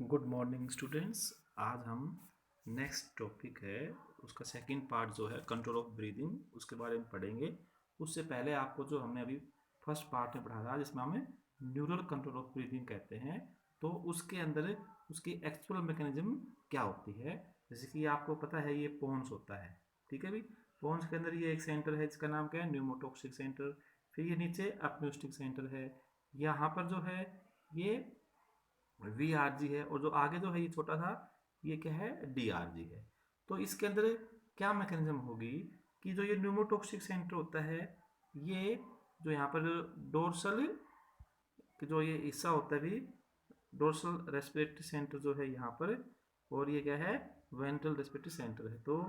Good morning students. आज हम next topic है उसका सेकंड पार्ट जो है कंट्रोल ऑफ ब्रीदिंग उसके बारे में पढ़ेंगे। उससे पहले आपको जो हमने अभी फर्स्ट पार्ट में पढ़ा था जिसमें हमें न्यूरल कंट्रोल ऑफ ब्रीदिंग कहते हैं, तो उसके अंदर उसकी एक्चुअल मैकेनिज्म क्या होती है। जैसे कि आपको पता है ये पोन्स होता है, ठीक है भी। पोन्स के अंदर ये एक सेंटर है जिसका नाम क्या है, न्यूमोटॉक्सिक सेंटर। फिर ये नीचे अपन्यूस्टिक सेंटर है। यहाँ पर जो है ये वी आर जी है, और जो आगे जो है ये छोटा सा ये क्या है, डी आर जी है। तो इसके अंदर क्या मैकेनिज्म होगी कि जो ये न्यूमोटॉक्सिक सेंटर होता है, ये जो यहाँ पर डोर्सल जो ये हिस्सा होता है भी, डोर्सल रेस्पिरेटरी सेंटर जो है यहाँ पर, और ये क्या है, वेंट्रल रेस्पिरेटरी सेंटर है। तो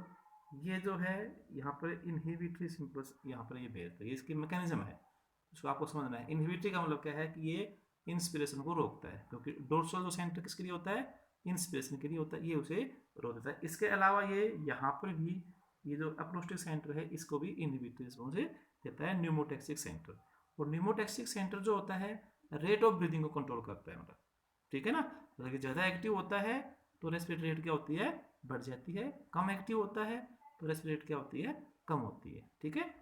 ये जो है यहाँ पर इनहिबिटरी सिंपल्स यहाँ पर ये भेजता है, ये इसकी मैकेनिज्म है। इसको आपको समझना है। इनहिबिटरी का मतलब क्या है कि ये इंस्पिरेशन को रोकता है, क्योंकि डोर्सल जो सेंटर किसके लिए होता है, इंस्पिरेशन के लिए होता है, ये उसे रोक देता है। इसके अलावा ये यहाँ पर भी ये जो अप्रोस्टिक सेंटर है इसको भी इनहिबिटरी रिस्पॉन्स देता है, न्यूमोटैक्सिक सेंटर। और न्यूमोटैक्सिक सेंटर जो होता है रेट ऑफ ब्रीदिंग को कंट्रोल करता है, मतलब ठीक है ना। अगर ज़्यादा एक्टिव होता है तो रेस्पिरेटरी रेट क्या होती है, बढ़ जाती है। कम एक्टिव होता है तो रेस्पिरेटरी रेट क्या होती है, कम होती है, ठीक है।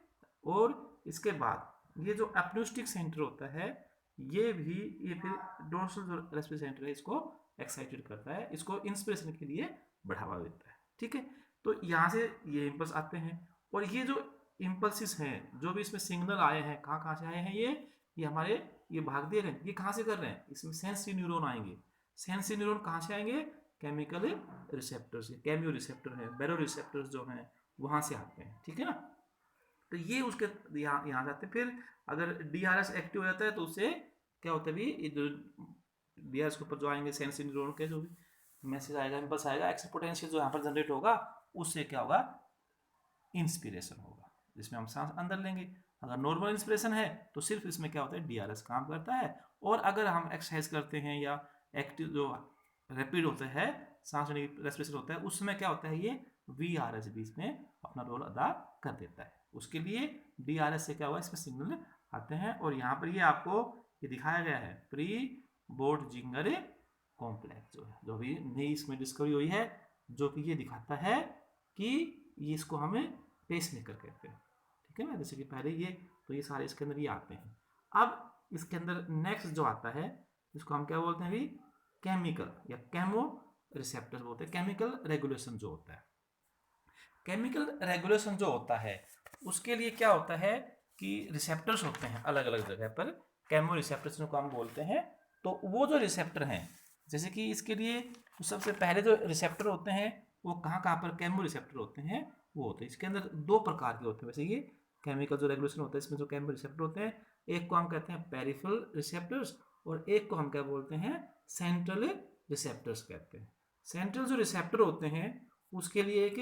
और इसके बाद ये जो अपन्यूस्टिक सेंटर होता है ये भी, ये फिर डोर्सल जो रेस्पिरेटरी सेंटर है इसको एक्साइटेड करता है, इसको इंस्पिरेशन के लिए बढ़ावा देता है, ठीक है। तो यहाँ से ये इम्पल्स आते हैं, और ये जो इम्पल्सिस हैं जो भी इसमें सिग्नल आए हैं, कहाँ कहाँ से आए हैं ये हमारे ये भाग दे रहे हैं, ये कहाँ से कर रहे हैं, इसमें सेंसरी न्यूरॉन आएंगे। सेंसरी न्यूरॉन कहाँ से आएंगे, केमिकल रिसेप्टर्स, कैमियो रिसेप्टर हैं, बैरो रिसेप्टर्स जो हैं वहाँ से आते हैं, ठीक है ना। तो ये उसके यहाँ जाते हैं। फिर अगर डी आर एस एक्टिव हो जाता है तो उससे क्या होता है भी, डी आर एस के ऊपर जो आएंगे सेंसरी न्यूरॉन के जो भी मैसेज आएगा, इम्पल्स आएगा, एक्स पोटेंशियल जो यहाँ पर जनरेट होगा उससे क्या होगा, इंस्पिरेशन होगा, जिसमें हम सांस अंदर लेंगे। अगर नॉर्मल इंस्पिरेशन है तो सिर्फ इसमें क्या होता है, डीआरएस काम करता है। और अगर हम एक्सरसाइज करते हैं या एक्टिव जो रैपिड होता है सांस रेस्पिरेशन होता है, उसमें क्या होता है, ये वी आर एस भी इसमें अपना रोल अदा कर देता है। उसके लिए डी आर एस से क्या हुआ, इसमें सिग्नल आते हैं। और यहाँ पर ये आपको ये दिखाया गया है प्री बोर्ड जिंगर कॉम्प्लेक्स जो है, जो भी नई इसमें डिस्कवरी हुई है, जो कि ये दिखाता है कि ये इसको हमें पेस मेकर कहते हैं, ठीक है ना। जैसे कि पहले ये, तो ये सारे इसके अंदर ये आते हैं। अब इसके अंदर नेक्स्ट जो आता है इसको हम क्या बोलते हैं भी, केमिकल या केमो रिसेप्टर बोलते हैं। केमिकल रेगुलेशन जो होता है, केमिकल रेगुलेशन जो होता है उसके लिए क्या होता है कि रिसेप्टर्स होते हैं अलग अलग जगह पर, केमो रिसेप्टर्स को हम बोलते हैं। तो वो जो रिसेप्टर हैं, जैसे कि इसके लिए सबसे पहले जो रिसेप्टर होते हैं वो कहाँ कहाँ पर केमो रिसेप्टर होते हैं, वो होते हैं इसके अंदर दो प्रकार के होते हैं। वैसे ये केमिकल जो रेगुलेशन होता है इसमें जो केमो रिसेप्टर होते हैं, एक को हम कहते हैं पेरिफेरल रिसेप्टर्स और एक को हम क्या बोलते हैं, सेंट्रल रिसेप्टर्स कहते हैं। सेंट्रल जो रिसेप्टर होते हैं उसके लिए एक,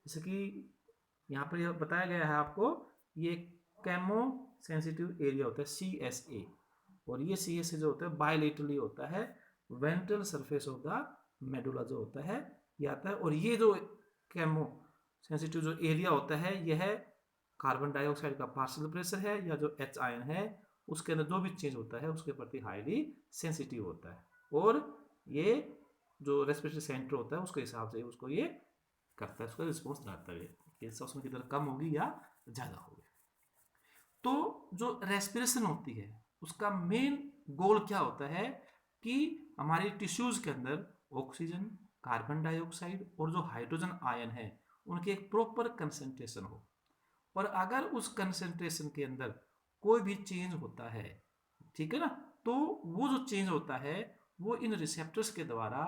जैसे कि यहाँ पर यह बताया गया है आपको, ये केमो सेंसिटिव एरिया होता है सी एस ए, और ये सी एस ए जो होता है बायलेटरली होता है, ventral surface of the medulla जो होता है ये आता है। और ये जो केमो सेंसिटिव जो एरिया होता है यह है कार्बन डाइऑक्साइड का पार्शियल प्रेशर है या जो एच आयन है उसके अंदर जो भी चेंज होता है उसके प्रति हाईली सेंसिटिव होता है। और ये जो रेस्पिरेटरी सेंटर होता है उसके हिसाब से उसको ये करता है, उसका रिस्पॉन्स दिलाता है कि उसमें कितना कम होगी या ज़्यादा होगी। तो जो रेस्पिरेशन होती है उसका मेन गोल क्या होता है कि हमारी टिश्यूज़ के अंदर ऑक्सीजन, कार्बन डाइऑक्साइड और जो हाइड्रोजन आयन है उनके एक प्रॉपर कंसंट्रेशन हो। और अगर उस कंसंट्रेशन के अंदर कोई भी चेंज होता है, ठीक है ना, तो वो जो चेंज होता है वो इन रिसेप्टर्स के द्वारा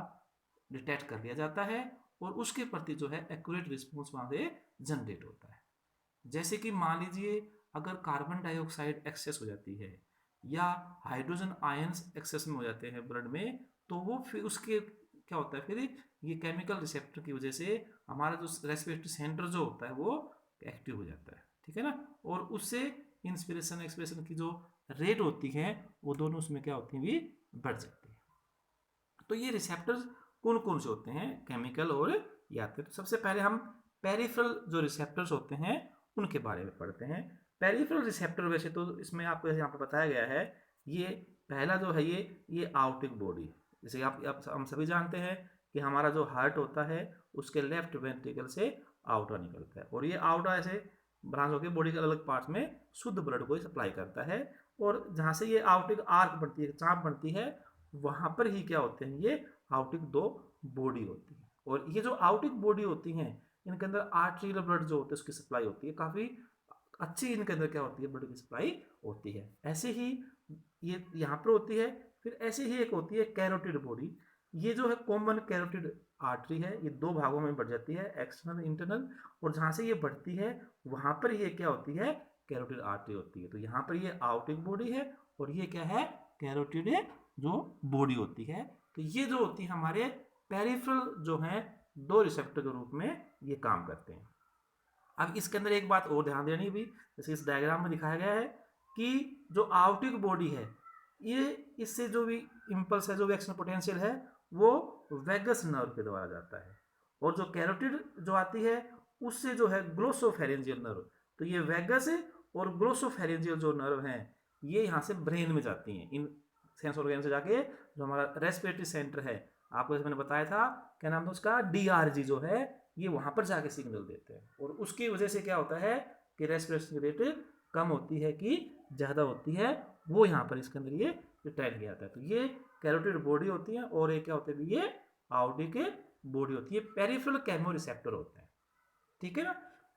डिटेक्ट कर लिया जाता है और उसके प्रति जो है एक्यूरेट रिस्पॉन्स वहाँ से जनरेट होता है। जैसे कि मान लीजिए अगर कार्बन डाइऑक्साइड एक्सेस हो जाती है या हाइड्रोजन आयंस एक्सेस में हो जाते हैं ब्लड में, तो वो फिर उसके क्या होता है, फिर ये केमिकल रिसेप्टर की वजह से हमारा जो रेस्पिरेटरी सेंटर जो होता है वो एक्टिव हो जाता है, ठीक है ना। और उससे इंस्पिरेशन एक्सपिरेशन की जो रेट होती है वो दोनों उसमें क्या होती है भी बढ़ जाती है। तो ये रिसेप्टर्स कौन कौन से होते हैं, केमिकल और ये आते हैं। तो सबसे पहले हम पेरिफेरल जो रिसेप्टर्स होते हैं उनके बारे में पढ़ते हैं। पेरिफेरल रिसेप्टर वैसे तो इसमें आपको यहाँ पर बताया गया है, ये पहला जो है ये आउटिक बॉडी, जैसे आप हम सभी जानते हैं कि हमारा जो हार्ट होता है उसके लेफ्ट वेंट्रिकल से आउटर निकलता है, और ये आउटर ऐसे ब्रांच होकर बॉडी के अलग अलग पार्ट्स में शुद्ध ब्लड को सप्लाई करता है। और जहाँ से ये आउटिक आर्क बनती है, चाप बनती है, वहाँ पर ही क्या होते हैं, ये आउटिक दो बॉडी होती है। और ये जो आउटिक बॉडी होती हैं इनके अंदर आर्टरियल ब्लड जो होते हैं उसकी सप्लाई होती है, काफ़ी अच्छी इनके अंदर क्या होती है, ब्लड की सप्लाई होती है। ऐसे ही ये यहाँ पर होती है। फिर ऐसे ही एक होती है कैरोटिड बॉडी। ये जो है कॉमन कैरोटिड आर्टरी है, ये दो भागों में बढ़ जाती है, एक्सटर्नल इंटरनल। और जहाँ से ये बढ़ती है वहाँ पर ये क्या होती है, कैरोटिड आर्टरी होती है। तो यहाँ पर ये आउटिक बॉडी है और ये क्या है, कैरोटिड जो बॉडी होती है। तो ये जो होती है हमारे पेरिफेरल जो है दो रिसेप्टर के रूप में ये काम करते हैं। अब इसके अंदर एक बात और ध्यान देनी भी, जैसे इस डायग्राम में दिखाया गया है कि जो आउटिक बॉडी है ये इससे जो भी इम्पल्स है, जो भी एक्शन पोटेंशियल है, वो वेगस नर्व के द्वारा जाता है। और जो कैरोटिड जो आती है उससे जो है ग्लोसोफेरेंजियल नर्व। तो ये वेगस और ग्लोसोफेरेंजियल जो नर्व हैं ये यहाँ से ब्रेन में जाती हैं, इन सेंस ऑर्गन से जाके जो हमारा रेस्पिरेटरी सेंटर है, आपको जैसे मैंने बताया था क्या नाम था उसका, DRG जो है, ये वहाँ पर जाके सिग्नल देते हैं। और उसकी वजह से क्या होता है कि रेस्पिरेशन रेट कम होती है कि ज़्यादा होती है, वो यहाँ पर इसके अंदर ये डिटेक्ट किया जाता है। तो ये कैरोटिड बॉडी होती है और ये क्या होते हैं, ये आउटिक बॉडी होती है, पेरिफेरल केमो रिसेप्टर होते हैं। ठीक है ना।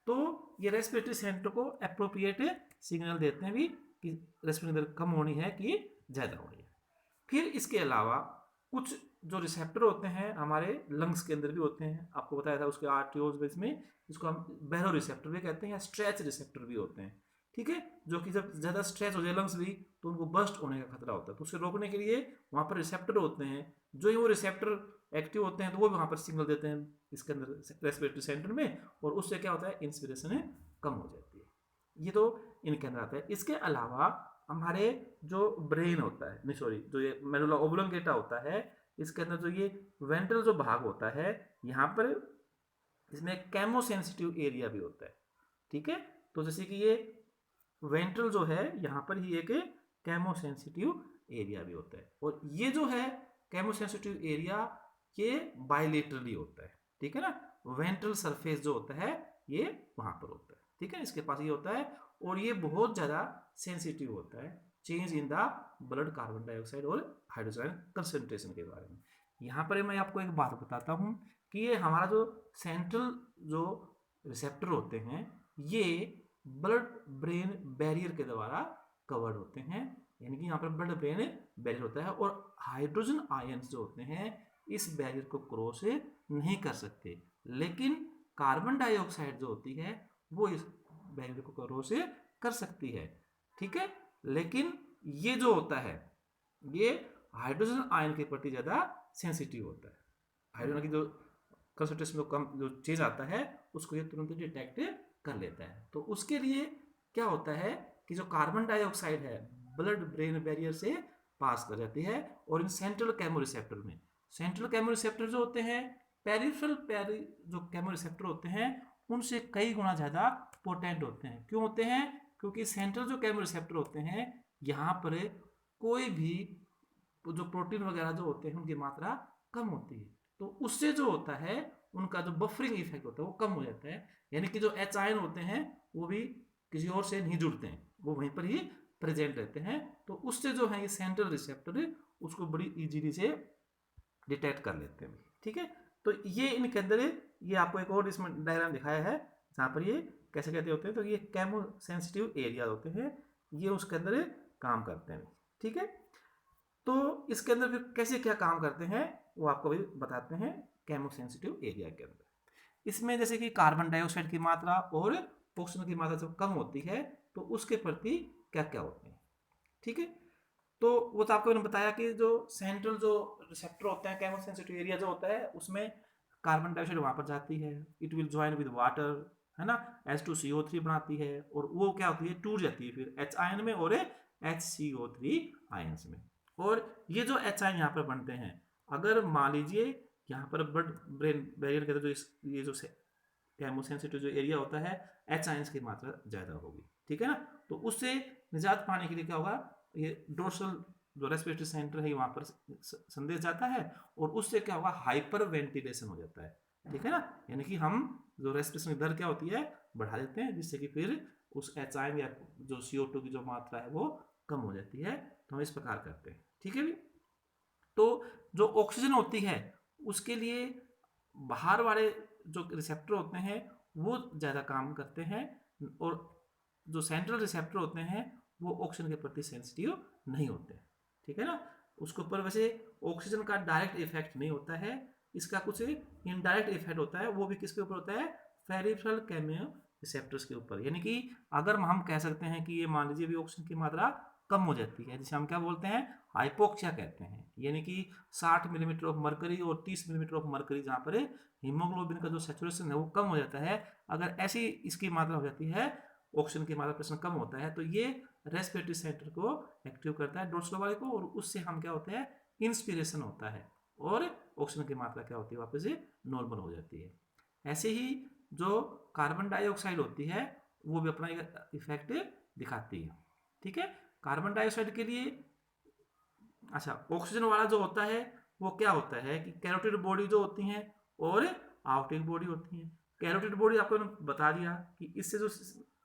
तो ये रेस्पिरेटरी सेंटर को अप्रोप्रिएट सिग्नल देते हैं भी कि रेस्पिरेशन कम होनी है कि ज़्यादा होनी है। फिर इसके अलावा कुछ जो रिसेप्टर होते हैं हमारे लंग्स के अंदर भी होते हैं, आपको बताया था उसके आर्टियोज बेस में, इसको हम बैरो रिसेप्टर भी कहते हैं या स्ट्रेच रिसेप्टर भी होते हैं। ठीक है, जो कि जब ज़्यादा स्ट्रेच हो जाए लंग्स भी तो उनको बस्ट होने का खतरा होता है, तो उसे रोकने के लिए वहाँ पर रिसेप्टर होते हैं। जो ही वो रिसेप्टर एक्टिव होते हैं तो वो वहाँ पर सिग्नल देते हैं इसके अंदर रेस्पिरेटरी सेंटर में, और उससे क्या होता है, इंस्पिरेशन कम हो जाती है। ये तो इनके अंदर आता है। इसके अलावा हमारे जो ब्रेन होता है, नहीं सॉरी, जो ये मेडुला ओब्लोंगेटा होता है, इसके अंदर जो ये वेंट्रल जो भाग होता है, यहाँ पर इसमें कैमो सेंसिटिव एरिया भी होता है। ठीक है, तो जैसे कि ये वेंट्रल जो है यहाँ पर ही एक कैमो सेंसिटिव एरिया भी होता है। और ये जो है कैमो सेंसिटिव एरिया ये बायलेटरली होता है। ठीक है ना, वेंट्रल सरफेस जो होता है ये वहाँ पर होता है। ठीक है, इसके पास ये होता है और ये बहुत ज़्यादा सेंसिटिव होता है change in the blood carbon dioxide और हाइड्रोजन कंसंट्रेशन के बारे में। यहाँ पर मैं आपको एक बात बताता हूँ कि ये हमारा जो सेंट्रल जो रिसेप्टर होते हैं ये ब्लड ब्रेन बैरियर के द्वारा कवर्ड होते हैं, यानी कि यहाँ पर ब्लड ब्रेन बैरियर होता है और हाइड्रोजन आयंस जो होते हैं इस बैरियर को क्रॉस नहीं कर सकते, लेकिन कार्बन डाइऑक्साइड जो होती है वो इस बैरियर को क्रॉस कर सकती है। ठीक है, लेकिन ये जो होता है ये हाइड्रोजन आयन के प्रति ज़्यादा सेंसिटिव होता है। हाइड्रोजन की जो कंसंट्रेशन जो कम जो चेंज आता है उसको ये तुरंत डिटेक्ट कर लेता है। तो उसके लिए क्या होता है कि जो कार्बन डाइऑक्साइड है ब्लड ब्रेन बैरियर से पास कर जाती है, और इन सेंट्रल केमो रिसेप्टर में, सेंट्रल केमो रिसेप्टर जो होते हैं पेरिफेरल जो केमो रिसेप्टर होते हैं उनसे कई गुना ज़्यादा पोटेंट होते हैं। क्यों होते हैं? क्योंकि सेंट्रल जो केमो रिसेप्टर होते हैं यहाँ पर कोई भी जो प्रोटीन वगैरह जो होते हैं उनकी मात्रा कम होती है, तो उससे जो होता है उनका जो बफरिंग इफेक्ट होता है वो कम हो जाता है, यानी कि जो एच आयन होते हैं वो भी किसी और से नहीं जुड़ते हैं, वो वहीं पर ही प्रेजेंट रहते हैं। तो उससे जो है ये सेंट्रल रिसेप्टर उसको बड़ी इजीली से डिटेक्ट कर लेते हैं। ठीक है, तो ये इनके अंदर ये आपको एक और इसमें डायग्राम दिखाया है जहाँ पर ये कैसे कहते होते हैं, तो ये केमो सेंसिटिव एरिया होते हैं, ये उसके अंदर काम करते हैं। ठीक है, तो इसके अंदर फिर कैसे क्या काम करते हैं वो आपको भी बताते हैं केमो सेंसिटिव एरिया के अंदर। इसमें जैसे कि कार्बन डाइऑक्साइड की मात्रा और ऑक्सीजन की मात्रा जब कम होती है तो उसके प्रति क्या क्या होते हैं। ठीक है, तो वो तो आपको मैंने बताया कि जो सेंट्रल जो रिसेप्टर होते हैं केमो सेंसिटिव एरिया जो होता है उसमें कार्बन डाइऑक्साइड वहाँ पर जाती है, it will join with water, है ना, H2CO3 बनाती है और वो क्या होती है, टूट जाती है फिर H आयन में और HCO3 आयन्स में। और ये जो H आयन यहाँ पर बनते हैं, अगर मान लीजिए यहाँ पर ब्लड ब्रेन बैरियर के जो ये जो केमो सेंसिटिव जो एरिया होता है H आयन्स की मात्रा ज़्यादा होगी। ठीक है ना, तो उससे निजात पाने के लिए क्या होगा, ये डोर्सल जो रेस्पिरेटरी सेंटर है वहाँ पर संदेश जाता है और उससे क्या होगा, हाइपर वेंटिलेशन हो जाता है, ठीक है ना। यानी कि हम जो रेस्पिरेशन की दर क्या होती है, बढ़ा देते हैं, जिससे कि फिर उस एच या जो CO2 की जो मात्रा है वो कम हो जाती है। तो हम इस प्रकार करते हैं, ठीक है भी। तो जो ऑक्सीजन होती है उसके लिए बाहर वाले जो रिसेप्टर होते हैं वो ज़्यादा काम करते हैं, और जो सेंट्रल रिसेप्टर होते हैं वो ऑक्सीजन के प्रति सेंसिटिव नहीं होते, ठीक है ना। उसके ऊपर वैसे ऑक्सीजन का डायरेक्ट इफेक्ट नहीं होता है, इसका कुछ इनडायरेक्ट इफेक्ट होता है, वो भी किसके ऊपर होता है, पेरिफेरल केमियो रिसेप्टर्स के ऊपर। यानी कि अगर हम कह सकते हैं कि ये मान लीजिए भी ऑक्सीजन की मात्रा कम हो जाती है, जिसे हम क्या बोलते हैं, हाइपोक्सिया कहते हैं। यानी कि 60 मिलीमीटर ऑफ मरकरी और 30 मिलीमीटर ऑफ मरकरी जहाँ पर हीमोग्लोबिन का जो सेचुरेशन है वो कम हो जाता है, अगर ऐसी इसकी मात्रा हो जाती है, ऑक्सीजन की मात्रा प्रेशर कम होता है, तो ये रेस्पिरेटरी सेंटर को एक्टिव करता है, डोर्सल वाले को, और उससे हम क्या होता है, इंस्पिरेशन होता है और ऑक्सीजन की मात्रा क्या होती है, वापस से नॉर्मल हो जाती है। ऐसे ही जो कार्बन डाइऑक्साइड होती है वो भी अपना इफेक्ट दिखाती है, ठीक है। कार्बन डाइऑक्साइड के लिए अच्छा, ऑक्सीजन वाला जो होता है वो क्या होता है कि कैरोटिड बॉडी जो होती हैं और आउटिक बॉडी होती हैं। कैरोटिड बॉडी आपको बता दिया कि इससे जो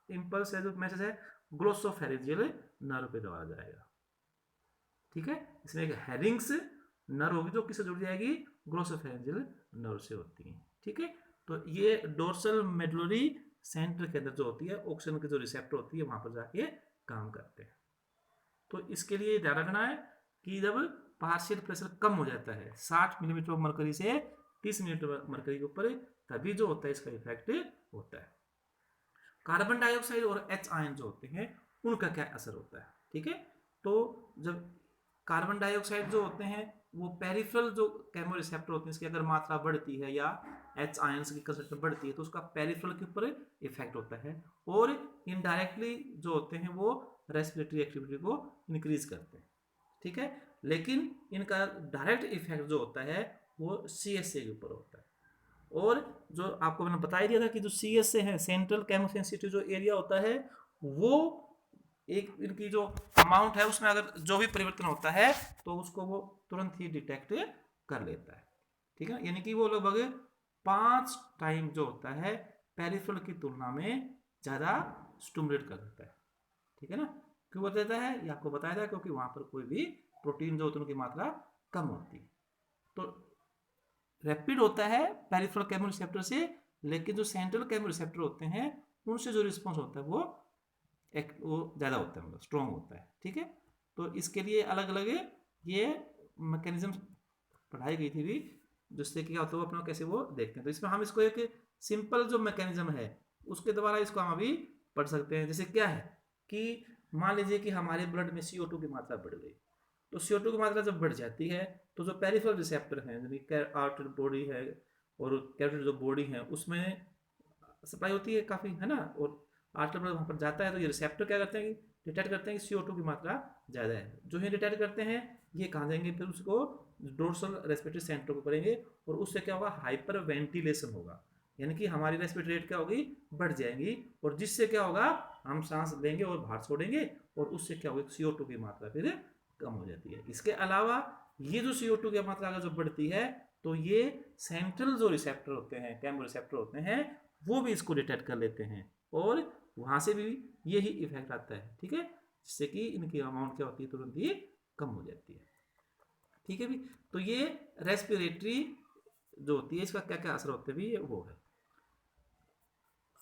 इम्पल्स है, जो मैसेज है, ग्लोसोफेरेंजियल नर्व पे दबाया जाएगा, ठीक है। इसमें एक हेरिंग्स नर्व होगी जो किससे जुड़ जाएगी, ग्लोसोफेरेंजियल नर्व से होती है, ठीक है। तो ये डोर्सल मेडुलरी सेंटर के अंदर जो होती है ऑक्सीजन की जो रिसेप्टर होती है वहां पर जाके काम करते हैं। तो इसके लिए ध्यान रखना है कि जब पार्शियल प्रेशर कम हो जाता है 60 मिलीमीटर मरकरी से 30 मिलीमीटर मरकरी के ऊपर, तभी जो होता है इसका इफेक्ट होता है। कार्बन डाइऑक्साइड और H आयन जो होते हैं उनका क्या असर होता है, ठीक है। तो जब कार्बन डाइऑक्साइड जो होते हैं वो पेरिफेरल जो केमो रिसेप्टर होते हैं, इसकी अगर मात्रा बढ़ती है या H आयंस की कंसंट्रेशन बढ़ती है तो उसका पेरिफेरल के ऊपर इफेक्ट होता है, और इनडायरेक्टली जो होते हैं वो रेस्पिरेटरी एक्टिविटी को इंक्रीज करते हैं, ठीक है। लेकिन इनका डायरेक्ट इफेक्ट जो होता है वो CSA के ऊपर होता है, और जो आपको मैंने बता ही दिया था कि जो CSA है, सेंट्रल केमोसेंसिटिव जो एरिया होता है, वो एक इनकी जो अमाउंट है उसमें अगर जो भी परिवर्तन होता है तो उसको वो तुरंत ही डिटेक्ट कर लेता है, ठीक है। यानी कि वो लगभग 5 टाइम जो होता है पेरिफेरल की तुलना में ज़्यादा स्टिमुलेट कर देता है, ठीक है ना। क्यों बता देता है ये आपको बताया था, क्योंकि वहाँ पर कोई भी प्रोटीन जो होती है उनकी मात्रा कम होती है। तो रैपिड होता है पेरिफेरल केमो रिसेप्टर से, लेकिन जो सेंट्रल केमो रिसेप्टर होते हैं उनसे जो रिस्पॉन्स होता है वो ज़्यादा होता है, मतलब स्ट्रॉन्ग होता है, ठीक है। तो इसके लिए अलग अलग ये मैकेनिज्म पढ़ाई गई थी भी, जिससे क्या होता है वो अपना कैसे वो देखते हैं। तो इसमें हम इसको एक सिंपल जो मैकेनिज्म है उसके द्वारा इसको हम अभी पढ़ सकते हैं। जैसे क्या है कि मान लीजिए कि हमारे ब्लड में CO2 की मात्रा बढ़ गई, तो CO2 की मात्रा जब बढ़ जाती है तो जो पेरिफेरल रिसेप्टर हैं, आर्टेड बॉडी है और कैरोटिड जो बॉडी है उसमें सप्लाई होती है काफ़ी, है ना, और आर्टेड ब्लड वहाँ पर जाता है तो ये रिसेप्टर क्या करते हैं, डिटेक्ट करते हैं कि CO2 की मात्रा ज़्यादा है। जो ही डिटेक्ट करते हैं ये कहाँ देंगे, फिर उसको डोर्सल रेस्पिरेटरी सेंटर को करेंगे, और उससे क्या होगा, हाइपर वेंटिलेशन होगा, यानी कि हमारी रेस्पिरेटरी रेट क्या होगी, बढ़ जाएगी, और जिससे क्या होगा, हम सांस लेंगे और बाहर छोड़ेंगे, और उससे क्या होगा, CO2 की मात्रा फिर कम हो जाती है। इसके अलावा ये जो CO2 की मात्रा अगर जो बढ़ती है तो ये सेंट्रल जो रिसेप्टर होते हैं, केमो रिसेप्टर होते हैं, वो भी इसको डिटेक्ट कर लेते हैं, और वहाँ से भी यही इफेक्ट आता है, ठीक है, जिससे कि इनकी अमाउंट क्या होती है, तुरंत ही कम हो जाती है, ठीक है भी। तो ये रेस्पिरेटरी जो होती है इसका क्या क्या असर होते हैं भी, ये वो है।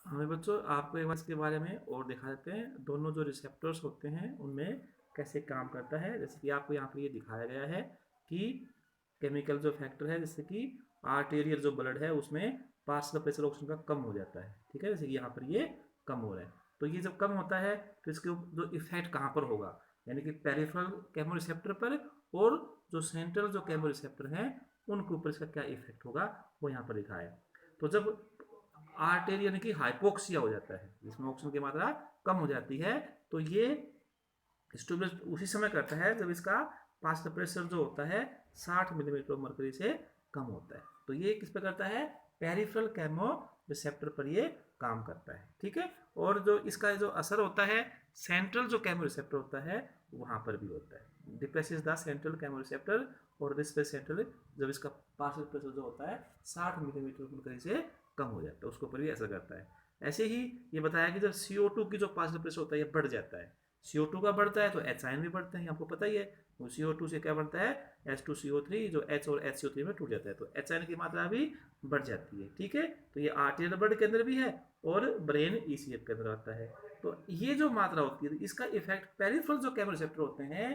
हमें बच्चों आपको एक बार इसके बारे में और दिखा देते हैं, दोनों जो रिसेप्टर्स होते हैं उनमें कैसे काम करता है। जैसे कि आपको यहाँ पर ये दिखाया गया है कि केमिकल जो फैक्टर है, जैसे कि आर्टेरियल जो ब्लड है उसमें पार्शियल प्रेशर ऑक्सीजन का कम हो जाता है, ठीक है, जैसे कि यहाँ पर ये कम हो रहा है। तो ये जब कम होता है तो इसके जो इफेक्ट कहाँ पर होगा, यानी कि पेरिफेरल केमो रिसेप्टर पर, और जो सेंट्रल जो केमो रिसेप्टर हैं उनके ऊपर इसका क्या इफेक्ट होगा वो यहाँ पर लिखा है। तो जब आर्टेरियल यानी कि हाइपोक्सिया हो जाता है, जिसमें ऑक्सीजन की मात्रा कम हो जाती है, तो ये स्टूबलेट उसी समय करता है जब इसका पार्शियल प्रेशर जो होता है 60 मिलीमीटर मरकरी से कम होता है। तो ये किस पे करता है, पेरिफेरल केमो रिसेप्टर पर ये काम करता है, ठीक है। और जो इसका जो असर होता है, सेंट्रल जो केमो रिसेप्टर होता है वहाँ पर भी होता है। डिप्रेसेस द सेंट्रल केमोरिसेप्टर और दिस पे सेंट्रल, जब इसका पार्शियल प्रेशर जो होता है 60 मिलीमीटर से कम हो जाता है, उसके ऊपर भी असर करता है। ऐसे ही ये बताया कि जब CO2 की जो पार्शियल प्रेशर होता है ये बढ़ जाता है, CO2 का बढ़ता है तो H आयन भी बढ़ते हैं, आपको पता ही है। वो CO2 से क्या बनता है, H2CO3, जो H और HCO3 में टूट जाता है, तो H आयन की मात्रा भी बढ़ जाती है। ठीक है, तो ये आर्टेरियल ब्लड के अंदर भी है और ब्रेन ECF के अंदर आता है। तो ये जो मात्रा होती है इसका इफेक्ट पेरिफेरल जो केमोरिसेप्टर होते हैं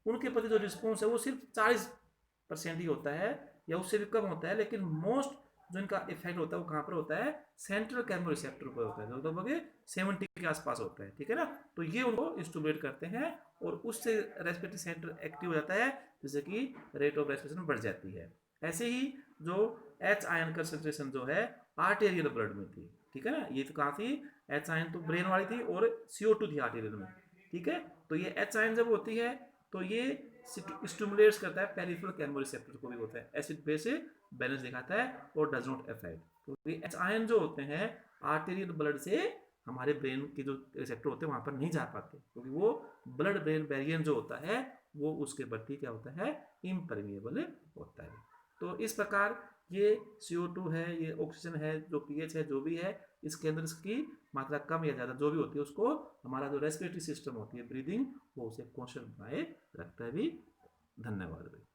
उनके प्रति जो रिस्पॉन्स है वो सिर्फ 40% ही होता है या उससे भी कम होता है, लेकिन मोस्ट जो इनका इफेक्ट होता है वो कहाँ पर होता है, सेंट्रल केमोरिसेप्टर पर होता है, जो लगभग 70 के आसपास होता है। ठीक है ना, तो ये उनको स्टिमुलेट करते हैं और उससे रेस्पिरेटरी सेंटर एक्टिव हो जाता है, जैसे कि रेट ऑफ रेस्पिरेशन बढ़ जाती है। ऐसे ही जो एच आयन कंसंट्रेशन जो है आर्टेरियल ब्लड में थी, ठीक है ना, ये तो कहाँ थी, एच आयन तो ब्रेन वाली थी और CO2 थी आर्टेरियल में। ठीक है, तो ये एच आयन जब होती है तो ये स्टिमुलेट्स करता है पेरिफेरल केमोरिसेप्टर को भी होता है, एसिड बेस बैलेंस दिखाता है और डज नॉट अफेक्ट। क्योंकि एच आयन जो होते हैं आर्टेरियल ब्लड से हमारे ब्रेन के जो रिसेप्टर होते हैं वहां पर नहीं जा पाते, क्योंकि वो ब्लड ब्रेन बैरियर जो होता है वो उसके प्रति क्या होता है, इम्परमिएबल होता है। तो इस प्रकार ये CO2 है, ये ऑक्सीजन है, जो पीएच है, जो भी है, इसके अंदर इसकी मात्रा कम या ज़्यादा जो भी होती है उसको हमारा जो रेस्पिरेटरी सिस्टम होती है, ब्रीदिंग, वो उसे कॉन्स्टेंट बनाए रखता है भी। धन्यवाद भाई।